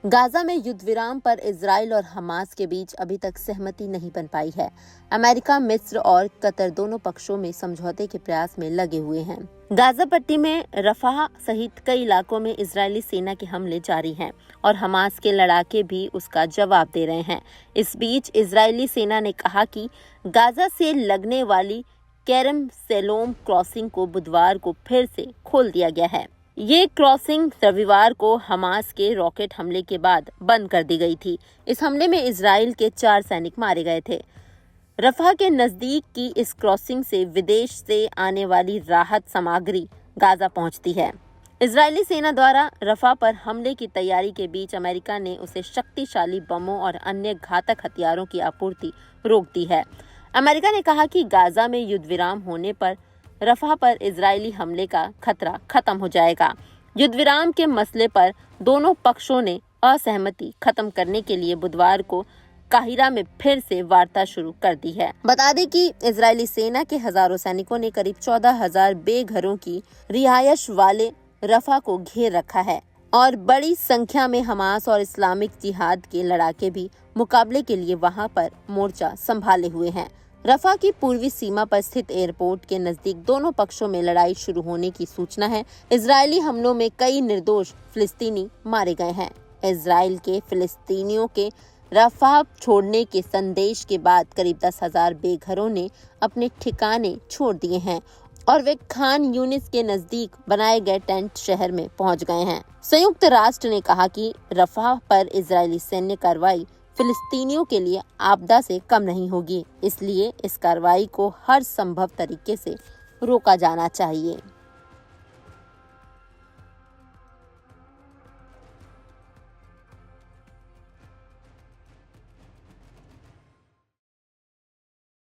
Gaza में युद्ध विराम पर इजराइल और हमास के बीच अभी तक सहमति नहीं बन पाई है। अमेरिका, मिस्र और कतर दोनों पक्षों में समझौते के प्रयास में लगे हुए हैं। गाजा पट्टी में रफाह सहित कई इलाकों में इजरायली सेना के हमले जारी हैं और हमास के लड़ाके भी उसका जवाब दे रहे हैं। इस बीच इजरायली सेना ने कहा कि गाजा से लगने वाली केरम सेलोम क्रॉसिंग को बुधवार को फिर से खोल दिया गया है। ये क्रॉसिंग रविवार को हमास के रॉकेट हमले के बाद बंद कर दी गई थी। इस हमले में इजराइल के 4 सैनिक मारे गए थे। रफाह के नजदीक की इस क्रॉसिंग से विदेश से आने वाली राहत सामग्री गाजा पहुंचती है। इजरायली सेना द्वारा रफाह पर हमले की तैयारी के बीच अमेरिका ने उसे शक्तिशाली बमों और अन्य घातक हथियारों की आपूर्ति रोक दी है। अमेरिका ने कहा कि गाजा में युद्ध विराम होने पर रफाह पर इजरायली हमले का खतरा खत्म हो जाएगा। युद्ध विराम के मसले पर दोनों पक्षों ने असहमति खत्म करने के लिए बुधवार को काहिरा में फिर से वार्ता शुरू कर दी है। बता दें कि इजरायली सेना के हजारों सैनिकों ने करीब 14,000 बेघरों की रिहायश वाले रफाह को घेर रखा है और बड़ी संख्या में हमास और इस्लामिक जिहाद के लड़ाके भी मुकाबले के लिए वहां पर मोर्चा संभाले हुए हैं। रफाह की पूर्वी सीमा पर स्थित एयरपोर्ट के नजदीक दोनों पक्षों में लड़ाई शुरू होने की सूचना है। इजरायली हमलों में कई निर्दोष फिलिस्तीनी मारे गए हैं। इजराइल के फिलिस्तीनियों के रफाह छोड़ने के संदेश के बाद करीब 10,000 बेघरों ने अपने ठिकाने छोड़ दिए हैं और वे खान यूनिस के नजदीक बनाए गए टेंट शहर में पहुंच गए हैं। संयुक्त राष्ट्र ने कहा कि रफाह पर इजरायली सैन्य कार्रवाई फिलिस्तीनियों के लिए आपदा से कम नहीं होगी, इसलिए इस कार्रवाई को हर संभव तरीके से रोका जाना चाहिए।